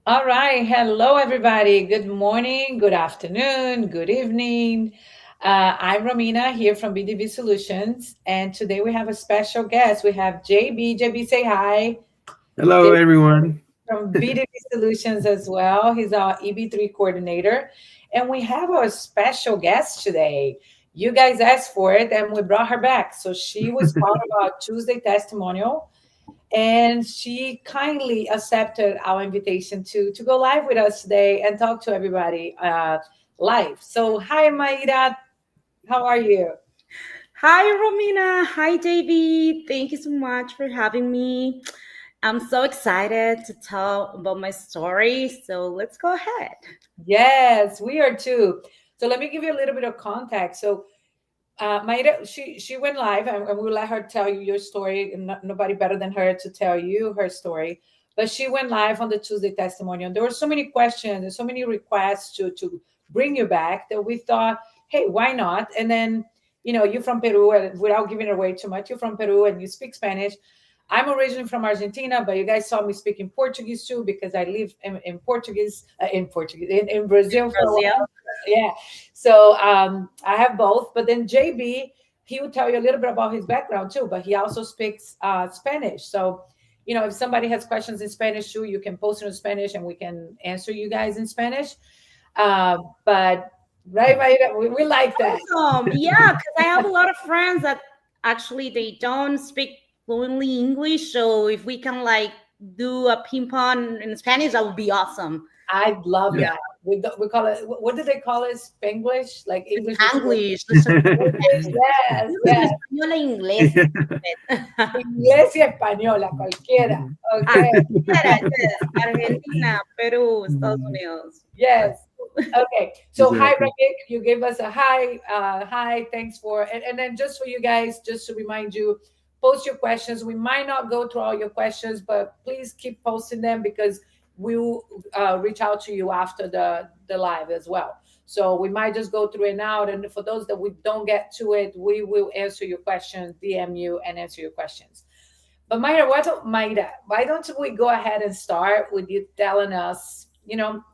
All right. Hello, everybody. Good morning, good afternoon, good evening. I'm Romina here from BDV Solutions. And today we have a special guest. We have JB. JB, say hi. Hello, JB everyone. from BDV Solutions as well. He's our EB3 coordinator. And we have a special guest today. You guys asked for it, and we brought her back. So she was part of our Tuesday testimonial, and she kindly accepted our invitation to go live with us today and talk to everybody live. So, hi, Mayra. How are you? Hi, Romina. Hi, JB. Thank you so much for having me. I'm so excited to tell about my story. So let's go ahead. Yes, we are too. So, let me give you a little bit of context. So, Mayra, she went live, and we'll let her tell you your story. And nobody better than her to tell you her story. But she went live on the Tuesday testimonial. There were so many questions and so many requests to bring you back that we thought, hey, why not? And then, you're from Peru, and without giving away too much, you're from Peru and you speak Spanish. I'm originally from Argentina, but you guys saw me speaking Portuguese too because I lived in Brazil for a while. Brazil. Yeah. So I have both. But then JB, he will tell you a little bit about his background too, but he also speaks Spanish. So, if somebody has questions in Spanish too, you can post it in Spanish and we can answer you guys in Spanish. But right, we like that. Awesome. Yeah, because I have a lot of friends that actually they don't speak fluently English. So if we can like do a ping pong in Spanish, that would be awesome. I love Yeah. that. We call it, what do they call it? Spanglish? Like English to English. There's a Spanglish? Yes, en yes. español e inglés. Inglés y española, cualquiera. Ah, Okay. cualquiera, yes. Argentina, Perú, Estados Unidos. Yes. Okay. So hi, Exactly. Radik. You gave us a hi. Hi. Thanks for and then just for you guys, just to remind you, post your questions. We might not go through all your questions, but please keep posting them because we will reach out to you after the live as well. So we might just go through it out, and for those that we don't get to it, we will answer your questions, DM you, and answer your questions. But why don't we go ahead and start with you telling us,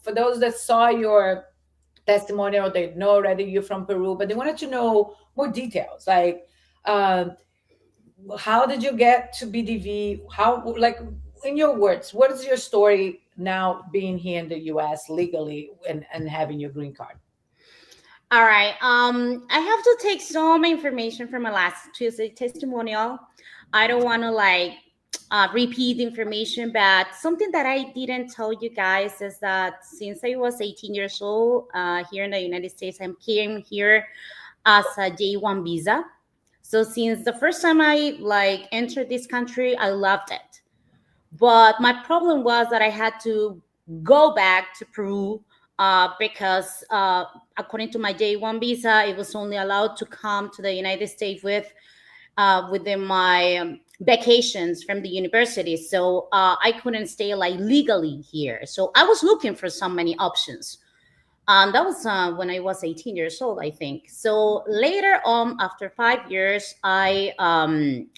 for those that saw your testimonial, they know already you're from Peru, but they wanted to know more details. Like, uh, how did you get to BDV? Like, in your words, what is your story now being here in the US legally and having your green card? All right. I have to take some information from my last Tuesday testimonial. I don't want to like repeat information, but something that I didn't tell you guys is that since I was 18 years old here in the United States, I came here as a J1 visa. So since the first time I like entered this country, I loved it. But my problem was that I had to go back to Peru because, according to my J1 visa, it was only allowed to come to the United States within my vacations from the university. So I couldn't stay like legally here. So I was looking for so many options. That was when I was 18 years old, I think. So later on, after 5 years, I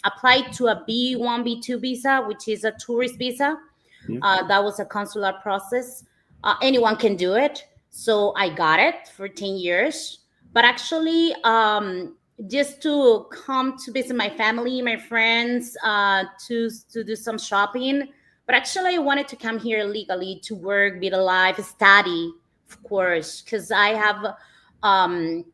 applied to a B1, B2 visa, which is a tourist visa. Yeah. That was a consular process. Anyone can do it. So I got it for 10 years. But actually, just to come to visit my family, my friends, to do some shopping. But actually, I wanted to come here legally to work, be alive, study, of course, because um,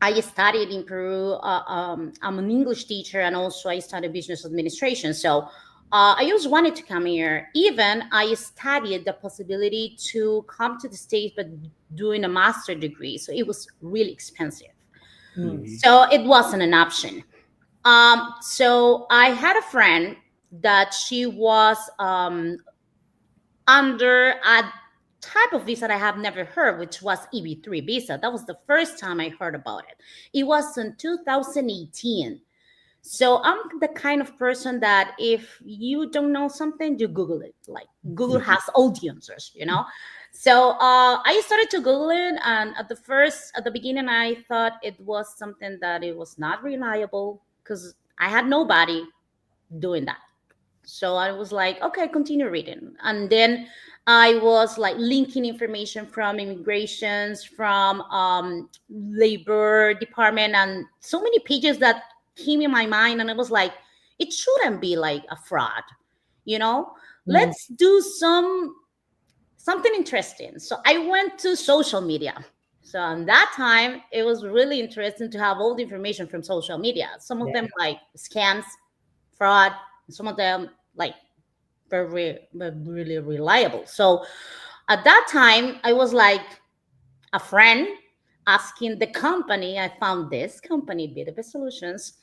I studied in Peru. I'm an English teacher, and also I studied business administration. So I always wanted to come here. Even I studied the possibility to come to the States, but doing a master degree. So it was really expensive. Mm. Mhm. So it wasn't an option. So I had a friend that she was under a type of visa that I have never heard, which was EB3 visa. That was the first time I heard about it. It was in 2018. So I'm the kind of person that if you don't know something, you Google it. Like Google has all the answers. So I started to Google it, and at the beginning, I thought it was something that it was not reliable because I had nobody doing that. So I was like, okay, continue reading. And then I was like linking information from immigrations, from labor department, and so many pages that came in my mind. And I was like, it shouldn't be like a fraud, you know? Mm. Let's do something interesting. So I went to social media. So on that time, it was really interesting to have all the information from social media. Some of Yeah. them like scams, fraud, some of them like really reliable. So at that time, I was like a friend asking the company. I found this company, B2B Solutions,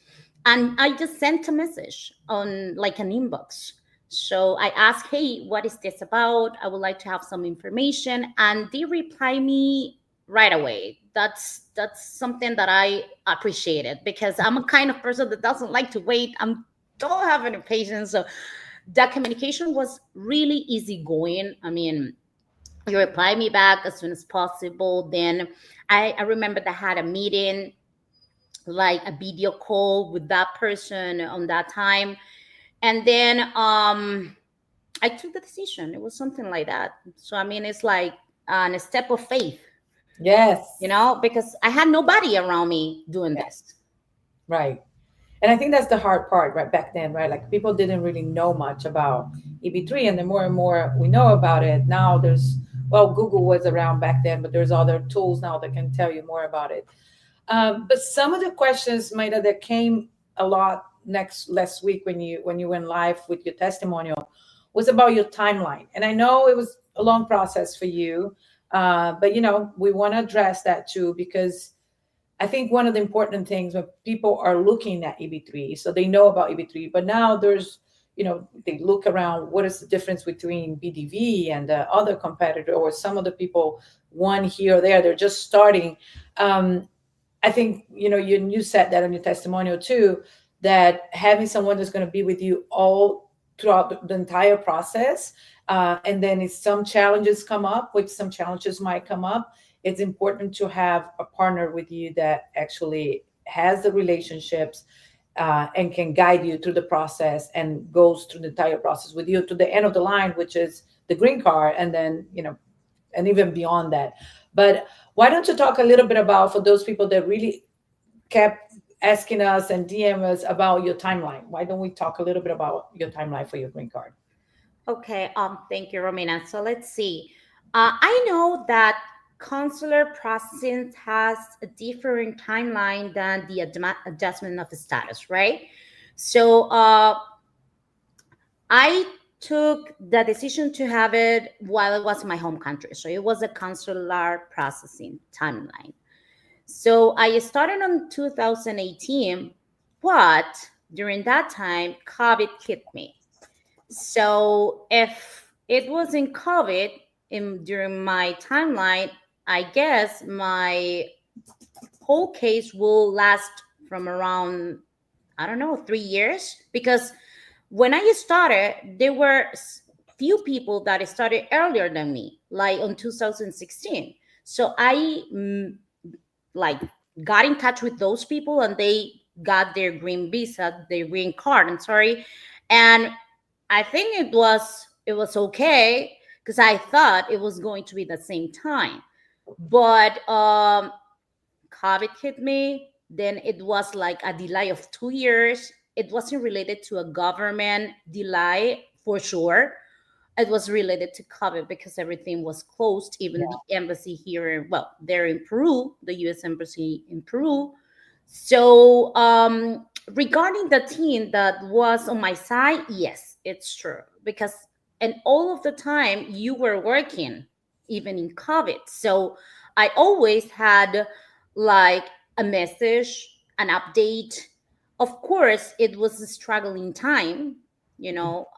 and I just sent a message on like an inbox. So I asked, hey, what is this about? I would like to have some information. And they reply me right away. That's something that I appreciated, because I'm a kind of person that doesn't like to wait. I don't have any patience. So that communication was really easygoing. I mean, you reply me back as soon as possible. Then I remember that I had a meeting, like a video call with that person on that time. And then I took the decision. It was something like that. So I mean, it's like a step of faith, Yes. because I had nobody around me doing Yeah. this. Right. And I think that's the hard part, right? Back then, right? Like people didn't really know much about EB3, and the more and more we know about it now, there's well, Google was around back then, but there's other tools now that can tell you more about it. But some of the questions, Maida, that came a lot next last week when you went live with your testimonial was about your timeline, and I know it was a long process for you, but we want to address that too because I think one of the important things when people are looking at EB3, so they know about EB3, but now there's, they look around what is the difference between BDV and the other competitor, or some of the people, one here or there, they're just starting. Um, I think, you said that in your testimonial too, that having someone that's going to be with you all throughout the entire process, and then if some challenges come up, which some challenges might come up, it's important to have a partner with you that actually has the relationships, and can guide you through the process and goes through the entire process with you to the end of the line, which is the green card, and then and even beyond that. But why don't you talk a little bit about, for those people that really kept asking us and DM us about your timeline? Why don't we talk a little bit about your timeline for your green card? Okay, thank you, Romina. So let's see. I know that consular processing has a different timeline than the adjustment of status, right? So I took the decision to have it while it was in my home country. So it was a consular processing timeline. So I started in 2018, but during that time, COVID hit me. So if it wasn't COVID during my timeline, I guess my whole case will last from around, I don't know, 3 years. Because when I started, there were few people that started earlier than me, like in 2016. So I like got in touch with those people, and they got their green visa, their green card. I'm sorry, and I think it was okay, because I thought it was going to be the same time. But COVID hit me. Then it was like a delay of 2 years. It wasn't related to a government delay for sure. It was related to COVID because everything was closed, even Yeah. the embassy here, well, there in Peru, the US embassy in Peru. So, regarding the team that was on my side, yes, it's true. Because, and all of the time you were working, even in COVID. So, I always had like a message, an update. Of course, it was a struggling time.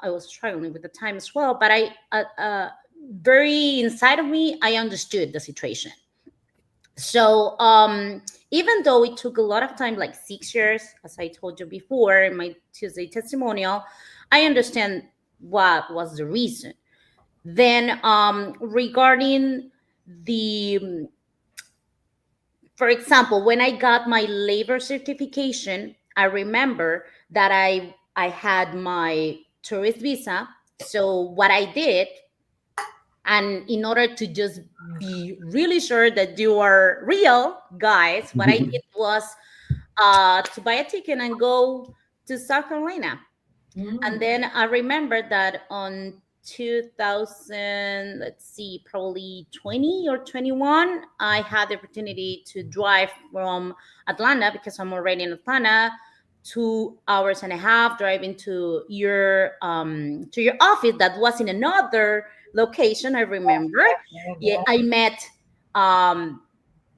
I was struggling with the time as well, but very inside of me, I understood the situation. So even though it took a lot of time, like 6 years, as I told you before in my Tuesday testimonial, I understand what was the reason. Then regarding the, for example, when I got my labor certification, I remember that I had my tourist visa. So what I did, and in order to just be really sure that you are real guys, what I did was to buy a ticket and go to South Carolina. And Mm. then I remember that on 2000, let's see, probably 20 or 21, I had the opportunity to drive from Atlanta, because I'm already in Atlanta, 2 hours and a half driving to your office that was in another location. I remember. Yeah, Yeah, yeah. I met um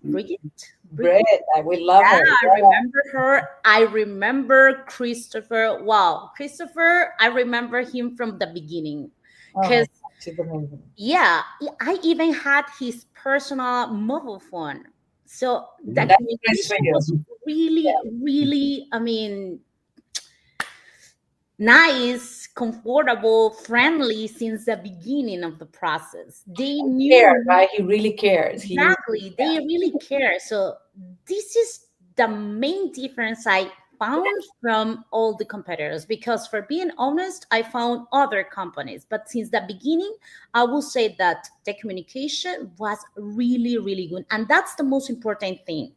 Bridget. Bread. We love Yeah, her. I remember her. I remember Christopher. Wow, Christopher, I remember him from the beginning. Oh my Because, God, she's amazing. yeah, I even had his personal mobile phone. So the That's nice for communication you. was really, really, I mean, nice, comfortable, friendly since the beginning of the process. They Cares, knew. right? He really cares. He, Exactly. They really care. So this is the main difference I found from all the competitors, because for being honest, I found other companies, but since the beginning, I will say that the communication was really, really good. And that's the most important thing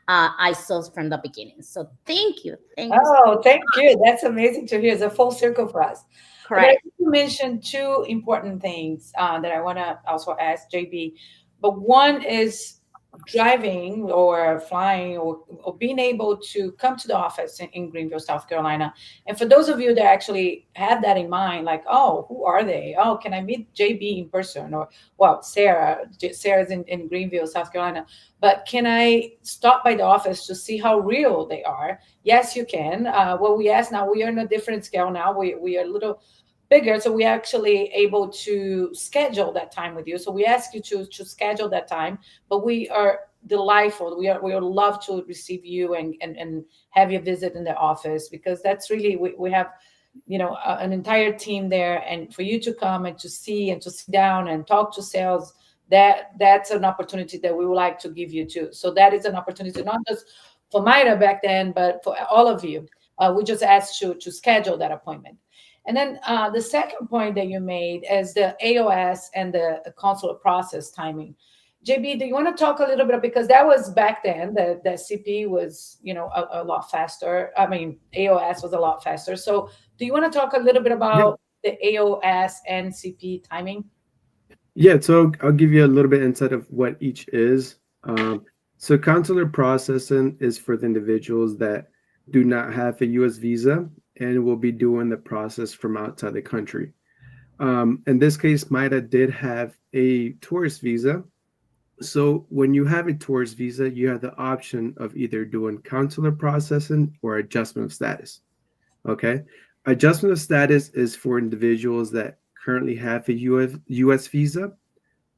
I saw from the beginning. So thank you. Thank you. oh, thank you. That's amazing to hear. It's a full circle for us. But I Correct. think you mentioned two important things that I want to also ask JB. But one is driving or flying or being able to come to the office in Greenville, South Carolina. And for those of you that actually had that in mind, like, oh, who are they? Oh, can I meet JB in person? Or, well, Sarah's in Greenville, South Carolina. But can I stop by the office to see how real they are? Yes, you can. What we ask now, we are in a different scale now. We are a little bigger, so we actually able to schedule that time with you. So we ask you to schedule that time, but we are delightful. We would love to receive you and have you visit in the office, because that's really we have an entire team there, and for you to come and to see and to sit down and talk to sales, that's an opportunity that we would like to give you too. So that is an opportunity not just for Mayra back then, but for all of you. We just asked you to schedule that appointment. And then the second point that you made is the AOS and the consular process timing. JB, do you want to talk a little bit, because that was back then, the CP was a lot faster. I mean, AOS was a lot faster. So do you want to talk a little bit Yeah. about the AOS and CP timing? Yeah, so I'll give you a little bit insight of what each is. So consular processing is for the individuals that do not have a U.S. visa and will be doing the process from outside the country. In this case, Maida did have a tourist visa. So when you have a tourist visa, you have the option of either doing consular processing or adjustment of status. Okay. Adjustment of status is for individuals that currently have a US visa.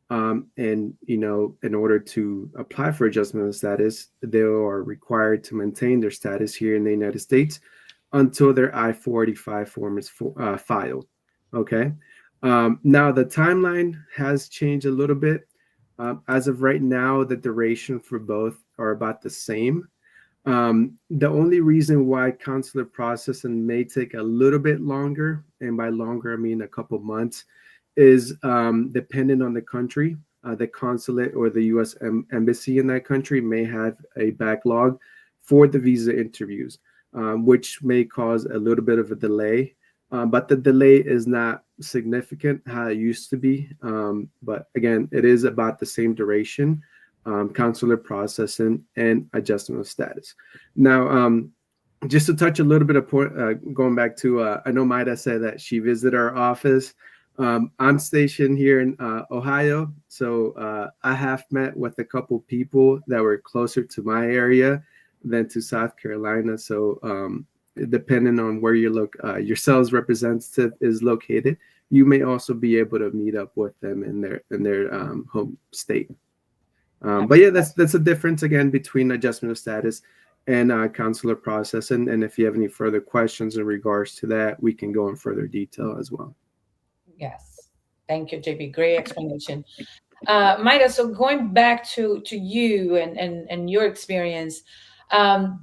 And, in order to apply for adjustment of status, they are required to maintain their status here in the United States until their I-485 form is filed. Okay. Now, the timeline has changed a little bit. As of right now, the duration for both are about the same. The only reason why consular processing may take a little bit longer, and by longer I mean a couple months, is dependent on the country. The consulate or the U.S. Embassy in that country may have a backlog for the visa interviews, which may cause a little bit of a delay. But the delay is not significant how it used to be. But again, it is about the same duration, consular processing, and adjustment of status. Now, just to touch a little bit of point, going back to, I know Maida said that she visited our office. I'm stationed here in Ohio, so I have met with a couple people that were closer to my area than to South Carolina. So depending on where your sales representative is located, you may also be able to meet up with them in their home state. But yeah, that's a difference again between adjustment of status and consular process. And if you have any further questions in regards to that, we can go in further detail as well. Yes. Thank you, JB. Great explanation. Maida, so going back to you and your experience,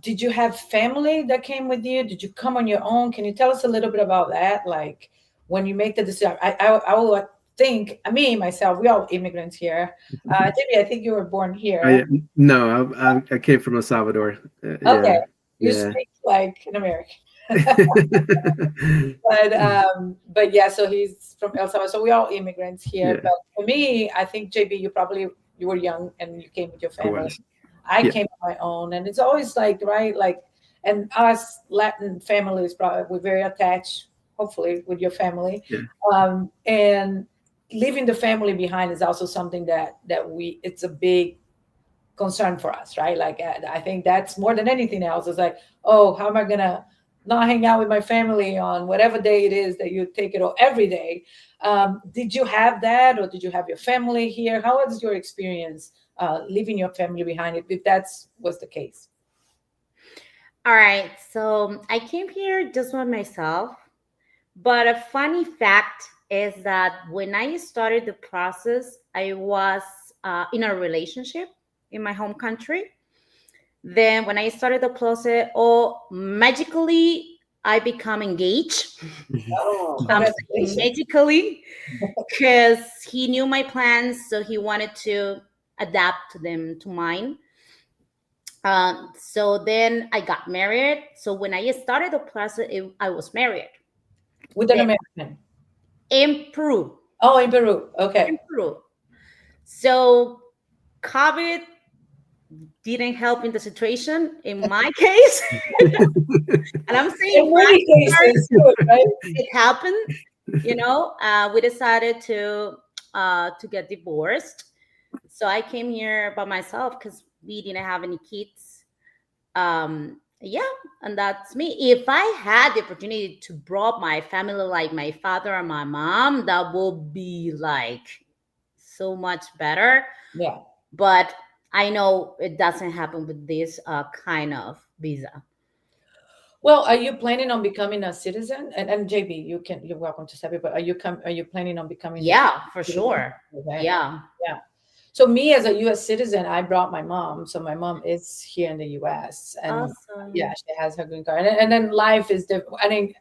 did you have family that came with you? Did you come on your own? Can you tell us a little bit about that? Like, when you make the decision. I will think, me myself, we all immigrants here. Jimmy, I think you were born I here. no, I came from El Salvador. Okay, Yeah, you yeah. speak like an American. But yeah, so he's from El Salvador. So we all immigrants here. Yeah, But for me, I think JB, you were young and you came with your I family. was. I Yeah, came on my own, and it's always like right, like, and us Latin families, probably we're very attached. Hopefully, with your family, yeah, and leaving the family behind is also something that we it's a big concern for us, right? Like I think that's more than anything else. It's like, oh, how am I gonna not hang out with my family on whatever day it is that you take it, or every day? Did you have that, or did you have your family here? How was your experience leaving your family behind, if that's was the case? All right. So I came here just by myself. But a funny fact is that when I started the process, I was in a relationship in my home country. Then when I started the process, oh, magically I become engaged. mhm, Oh, I'm saying congratulations! magically because he knew my plans, so he wanted to adapt them to mine. So then I got married. So when I started the process, I was married. With an Then American? in Peru, Oh, in Peru. Okay. in Peru. So COVID didn't help in the situation in my case. And I'm saying In many cases, too, right? it happened. We decided to get divorced. So I came here by myself because we didn't have any kids. Yeah, and that's me. If I had the opportunity to brought my family like my father and my mom, that would be like so much better. Yeah. But I know it doesn't happen with this kind of visa. Well, are you planning on becoming a citizen? And JB, you're welcome to step in, but are you planning on becoming the Yeah, for citizen? sure. Okay. Yeah. Yeah. So me as a US citizen, I brought my mom. So my mom is here in the US, and yeah, Awesome. she has her green card. And then life is different. I think,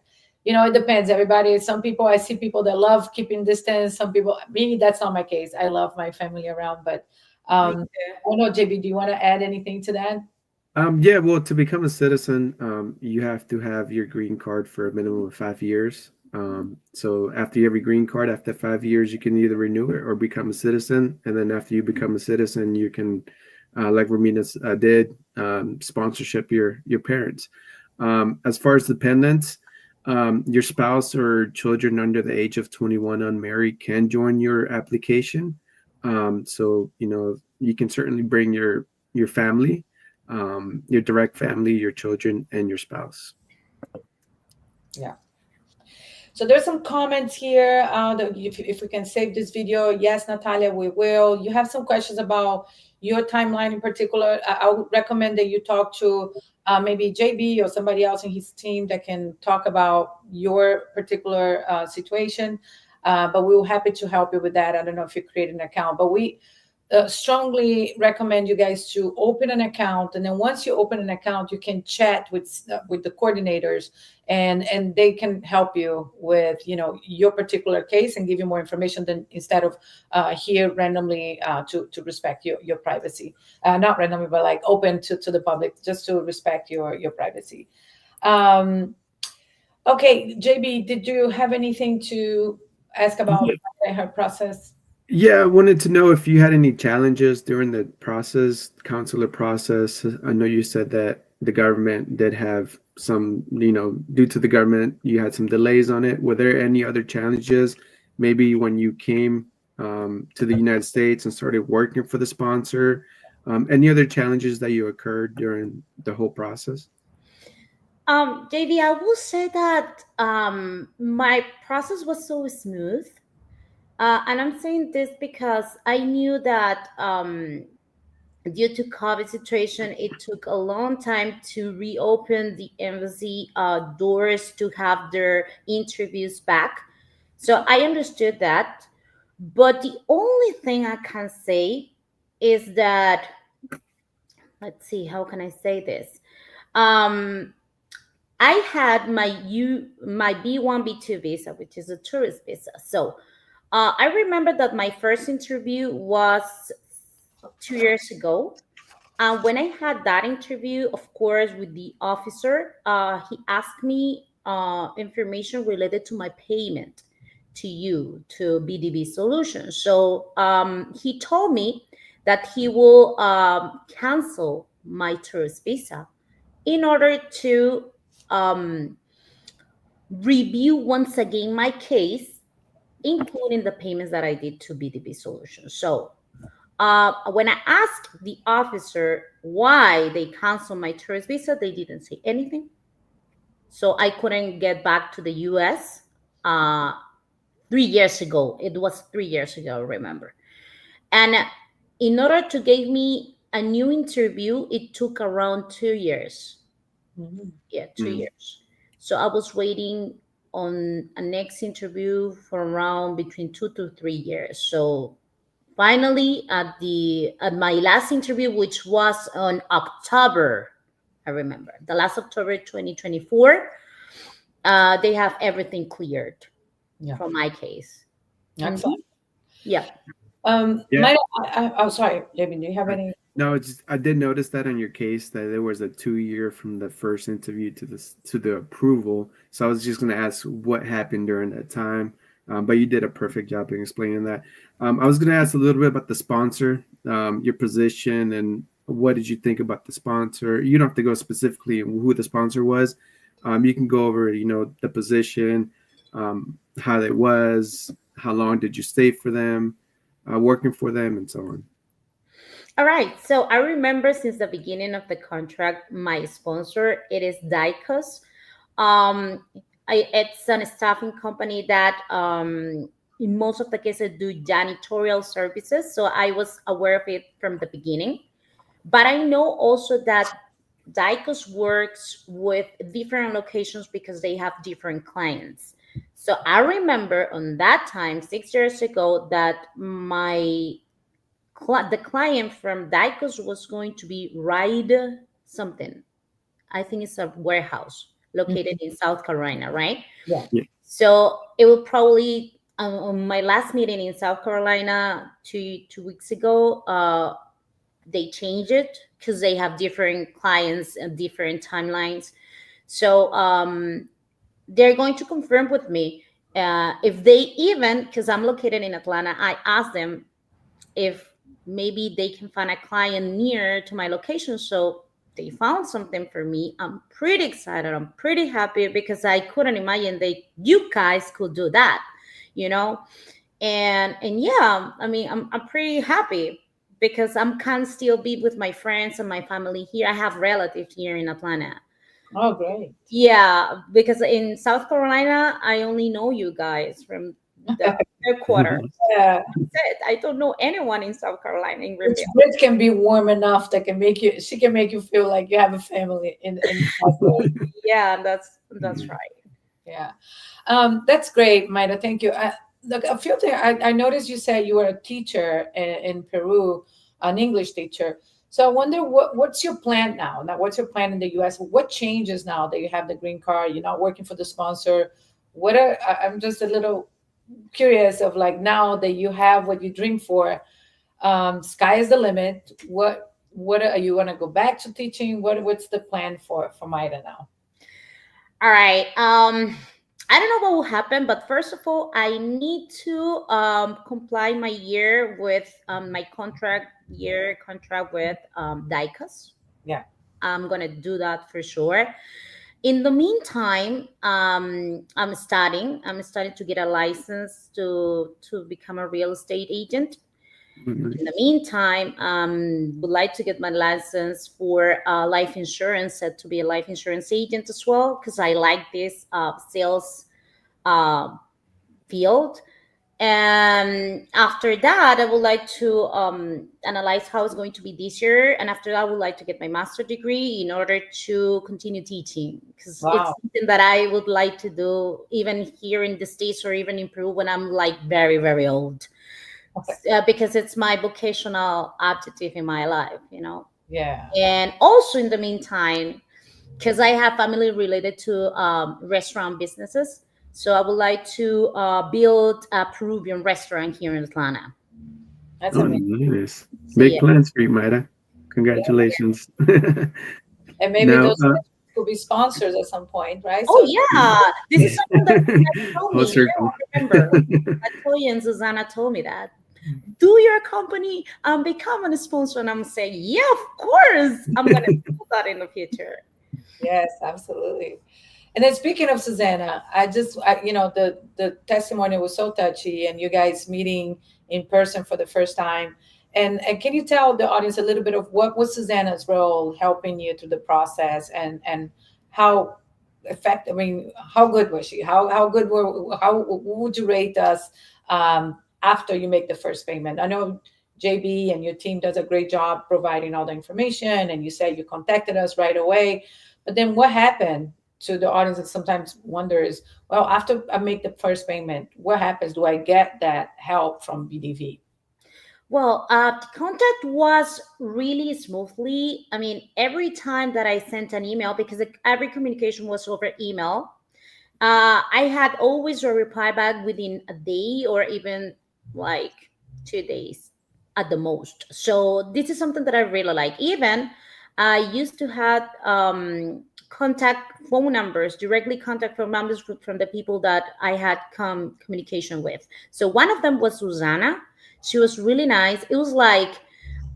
it depends. Everybody, some people, I see people that love keeping distance. Some people, me, that's not my case. I love my family around, but Me I don't know, JB, do you want to add anything to that? Yeah, well, to become a citizen, you have to have your green card for a minimum of 5 years. So after you have your green card, after 5 years, you can either renew it or become a citizen. And then after you become a citizen, you can, like Romina did, sponsorship your parents. As far as dependents, your spouse or children under the age of 21 unmarried can join your application. So you can certainly bring your family, your direct family, your children, and your spouse. Yeah. So there's some comments here. That if we can save this video, yes, Natalia, we will. You have some questions about your timeline in particular. I would recommend that you talk to maybe JB or somebody else in his team that can talk about your particular situation. But we will happy to help you with that. I don't know if you create an account, but we strongly recommend you guys to open an account, and then once you open an account, you can chat with the coordinators, and they can help you with your particular case and give you more information than instead of here randomly to respect your privacy, not randomly but like open to the public, just to respect your privacy. um, okay, JB, did you have anything to ask about her process? Yeah, I wanted to know if you had any challenges during the process, consular process. I know you said that the government did have some, due to the government, you had some delays on it. Were there any other challenges, maybe when you came to the United States and started working for the sponsor? Any other challenges that you occurred during the whole process? JV, I will say that my process was so smooth. And I'm saying this because I knew that due to COVID situation, it took a long time to reopen the embassy doors to have their interviews back. So I understood that. But the only thing I can say is that, let's see, how can I say this? Um, I had my B1 B2 visa, which is a tourist visa. So I remember that my first interview was 2 years ago. And when I had that interview, of course, with the officer, he asked me information related to my payment to you, to BDB Solutions. So he told me that he will cancel my tourist visa in order to um, review once again my case, including the payments that I did to BDB Solutions. So when I asked the officer why they canceled my tourist visa, they didn't say anything. So I couldn't get back to the US 3 years ago. It was 3 years ago, remember. And in order to give me a new interview, it took around 2 years. Mhm. Yeah, 2 years. So I was waiting on a next interview for around between 2 to 3 years. So finally, at my last interview, which was on October, I remember the last October 2024, they have everything cleared Yeah. for my case. Excellent. Yeah. Yeah. Mayra, I'm sorry, David, do you have any? No, it's just, I did notice that on your case that there was a 2 year from the first interview to the approval. So I was just going to ask what happened during that time, but you did a perfect job in explaining that. I was going to ask a little bit about the sponsor, your position, and what did you think about the sponsor. You don't have to go specifically who the sponsor was. You can go over, the position, how it was, how long did you stay for them, working for them, and so on. All right. So I remember since the beginning of the contract, my sponsor, it is Dicos. It's an staffing company that in most of the cases do janitorial services. So I was aware of it from the beginning. But I know also that Dicos works with different locations because they have different clients. So I remember on that time, 6 years ago, that the client from Dicos was going to be Ride something. I think it's a warehouse located Mhm. in South Carolina, right? Yeah. Yeah. So it will probably on my last meeting in South Carolina 2 weeks ago, they changed it because they have different clients and different timelines. So they're going to confirm with me if they even, because I'm located in Atlanta, I asked them if maybe they can find a client near to my location. So they found something for me. I'm pretty excited. I'm pretty happy because I couldn't imagine you guys could do that, you know? And yeah, I mean, I'm pretty happy because I'm can still be with my friends and my family here. I have relatives here in Atlanta. Oh, great. Yeah, because in South Carolina, I only know you guys from the headquarters. Yeah. That's it. I don't know anyone in South Carolina in Which Greenville. Brit can be warm enough that can make you, she can make you feel like you have a family in Yeah, that's right. Yeah. That's great, Maida. Thank you. Look, a few things. I noticed you said you were a teacher in Peru, an English teacher. So I wonder what's your plan now? Now, what's your plan in the U.S.? What changes now that you have the green card? You're not working for the sponsor. I'm just a little curious of like now that you have what you dream for. Sky is the limit. What are you going to go back to teaching? What's the plan for Maida now? All right. I don't know what will happen, but first of all, I need to comply my year with my contract with Dicos. Yeah. I'm gonna do that for sure. In the meantime, I'm studying. I'm studying to get a license to become a real estate agent. In the meantime, would like to get my license for life insurance, set to be a life insurance agent as well, because I like this sales uh, field. And after that, I would like to analyze how it's going to be this year. And after that, I would like to get my master's degree in order to continue teaching, because it's Wow. something that I would like to do even here in the States or even in Peru when I'm like very, very old. Because it's my vocational objective in my life. Yeah. And also in the meantime, because I have family related to restaurant businesses. So I would like to build a Peruvian restaurant here in Atlanta. That's Oh, amazing. nice. So Big yeah. plans for you, Mayra. Yeah. Congratulations. And maybe Now, those could be sponsors at some point, right? Oh So yeah, this is something that you guys told whole me. Yeah, circle. I remember. Latoya and Susanna told me that. Do your company become a sponsor? And I'm saying, yeah, of course. I'm gonna do that in the future. yes, absolutely. And then speaking of Susanna, the testimony was so touchy, and you guys meeting in person for the first time. And can you tell the audience a little bit of what was Susanna's role helping you through the process, and how effective? I mean, how good was she? How would you rate us after you make the first payment? I know JB and your team does a great job providing all the information, and you said you contacted us right away. But then what happened to the audience that sometimes wonders, well, after I make the first payment, what happens? Do I get that help from BDV? Well, contact was really smoothly. I mean, every time that I sent an email, because every communication was over email, I had always a reply back within a day or even like 2 days at the most. So this is something that I really like. Even I used to have contact phone numbers, directly contact phone numbers from the people that I had come communication with. So one of them was Susanna. She was really nice. It was like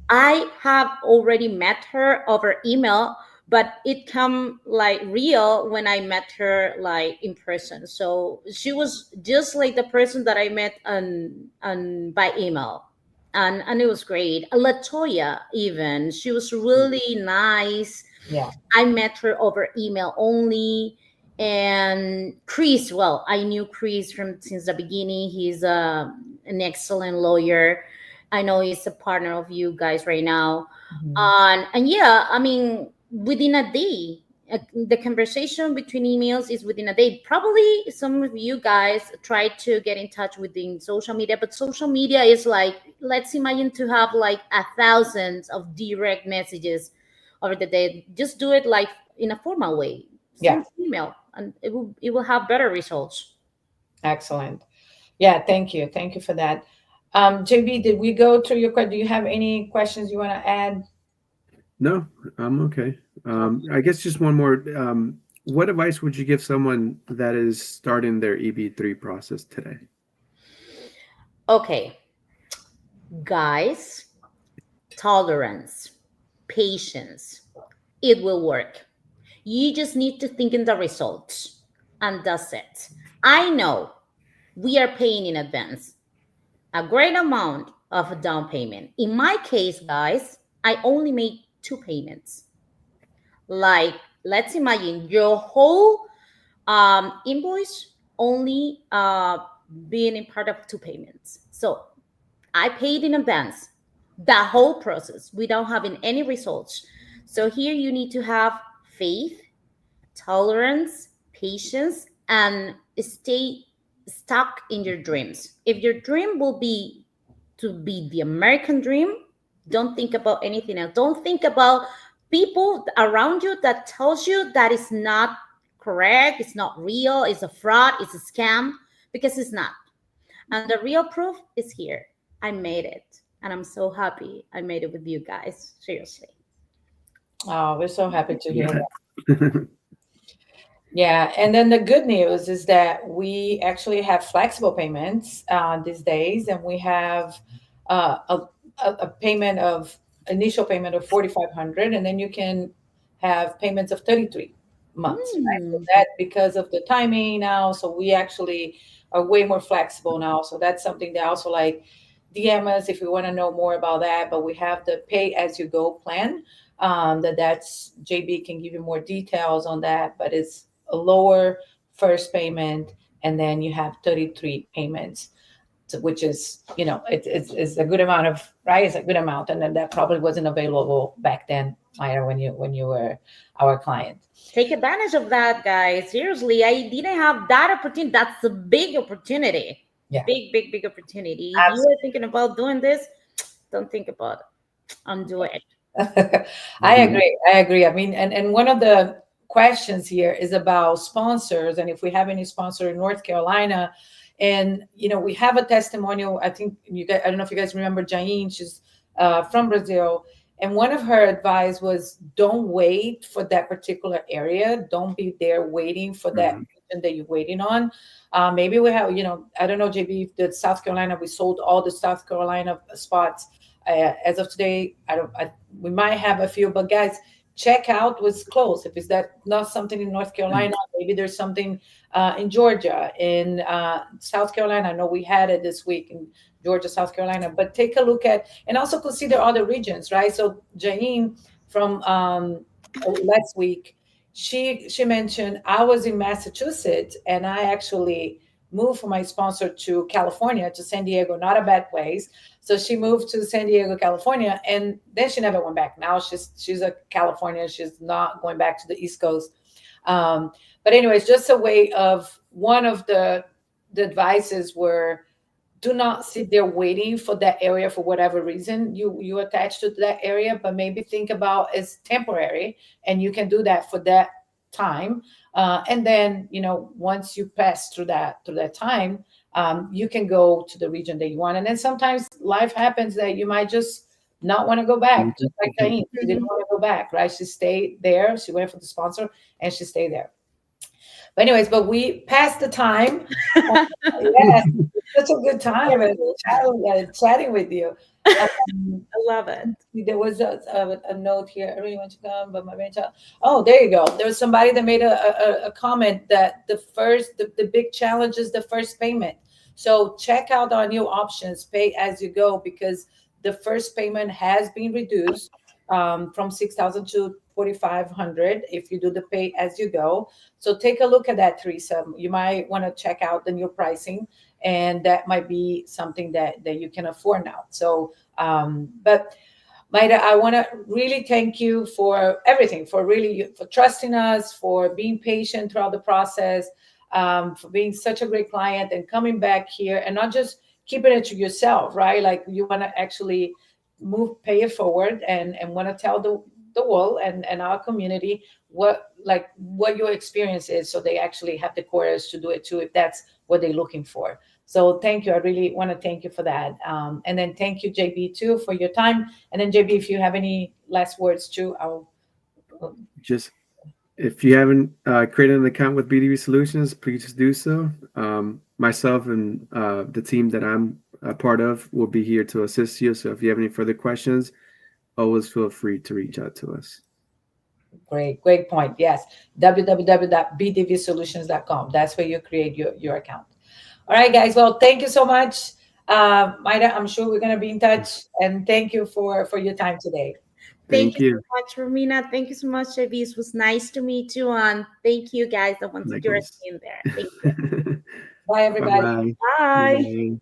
I have already met her over email, but it come like real when I met her like in person. So she was just like the person that I met on by email. And it was great. Latoya, even, she was really nice. Yeah. I met her over email only. And Chris, well, I knew Chris from since the beginning. He's an excellent lawyer. I know he's a partner of you guys right now. Mhm. And yeah, I mean, within a day, the conversation between emails is within a day. Probably some of you guys try to get in touch within social media, but social media is like, let's imagine to have like a thousands of direct messages over the day. Just do it like in a formal way. Yeah. Send email, and it will have better results. Excellent. Yeah. Thank you for that. JB, did we go through your question? Do you have any questions you want to add? No, I'm okay. I guess just one more. What advice would you give someone that is starting their EB3 process today? Okay, guys, tolerance, patience, it will work. You just need to think in the results, and that's it. I know we are paying in advance a great amount of a down payment. In my case, guys, I only made two payments. Like, let's imagine your whole invoice only being in part of two payments. So I paid in advance the whole process without having any results. So here you need to have faith, tolerance, patience, and stay stuck in your dreams. If your dream will be to be the American dream, don't think about anything else. Don't think about people around you that tells you that it's not correct, it's not real, it's a fraud, it's a scam, because it's not. And the real proof is here. I made it. And I'm so happy I made it with you guys. Seriously. Oh, we're so happy to hear that. Yeah. Yeah, and then the good news is that we actually have flexible payments these days, and we have uh, a, a payment of initial payment of 4,500, and then you can have payments of 33 months. Right? So Mm. that because of the timing now, so we actually are way more flexible now. So that's something that also like DM us if you want to know more about that. But we have the pay as you go plan. That's JB can give you more details on that, but it's a lower first payment, and then you have 33 payments, which is, it's a good amount of, right? It's a good amount. And then that probably wasn't available back then, Mayra, when you were our client. Take advantage of that, guys. Seriously, I didn't have that opportunity. That's a big opportunity. Yeah. Big, big, big opportunity. If you are thinking about doing this, don't think about it. Undo it. I agree. I mean, and one of the questions here is about sponsors, and if we have any sponsor in North Carolina. And we have a testimonial. I think you guys, I don't know if you guys remember Jaine. She's from Brazil, and one of her advice was, don't wait for that particular area. Don't be there waiting for that Mhm. region that you're waiting on. Maybe we have, I don't know, JB, if the South Carolina, we sold all the South Carolina spots. As of today, I don't. We might have a few, but guys, check out what's close. If it's that not something in North Carolina, maybe there's something in Georgia, in South Carolina. I know we had it this week in Georgia, South Carolina. But take a look at, and also consider other regions, right? So Janine from last week, she mentioned, I was in Massachusetts and I actually moved for my sponsor to California, to San Diego, not a bad place. So she moved to San Diego, California, and then she never went back. Now she's a California. She's not going back to the East Coast. But anyways, just a way of, one of the advices were, do not sit there waiting for that area for whatever reason you attach to that area, but maybe think about it's temporary, and you can do that for that time. And then once you pass through that time, you can go to the region that you want. And then sometimes life happens that you might just not want to go back, just like Mhm. Diane. She didn't want to go back, right? She stayed there. She went for the sponsor and she stayed there. But anyways, but we passed the time. Yes, it's such a good time and chatting with you. Um, I love it. there was a note here. I really want to come, but my mental. Oh, there you go. There was somebody that made a comment that the big challenge is the first payment. So check out our new options, pay as you go, because the first payment has been reduced from 6,000 to 4,500 if you do the pay as you go. So take a look at that, Teresa. You might want to check out the new pricing, and that might be something that you can afford now. So, but Mayra, I want to really thank you for everything, for trusting us, for being patient throughout the process, for being such a great client and coming back here and not just keeping it to yourself, right? Like you want to actually pay it forward, and want to tell the world and our community what your experience is, so they actually have the courage to do it too, if that's what they're looking for. So thank you. I really want to thank you for that. And then thank you, JB, too, for your time. And then JB, if you have any last words too, Just if you haven't created an account with BDB Solutions, please do so. Myself and the team that I'm a part of will be here to assist you. So if you have any further questions, always feel free to reach out to us. great point. Yes, www.bdvsolutions.com. That's where you create your account. All right, guys. Well, thank you so much, Mayra. I'm sure we're gonna be in touch, and thank you for your time today. Thank Thank you so you. much, Romina. Thank you so much, JB. It was nice to meet you. And thank you, guys, the ones that you're Likewise. in there. Thank you. Bye, Bye everybody. bye. Bye. Bye.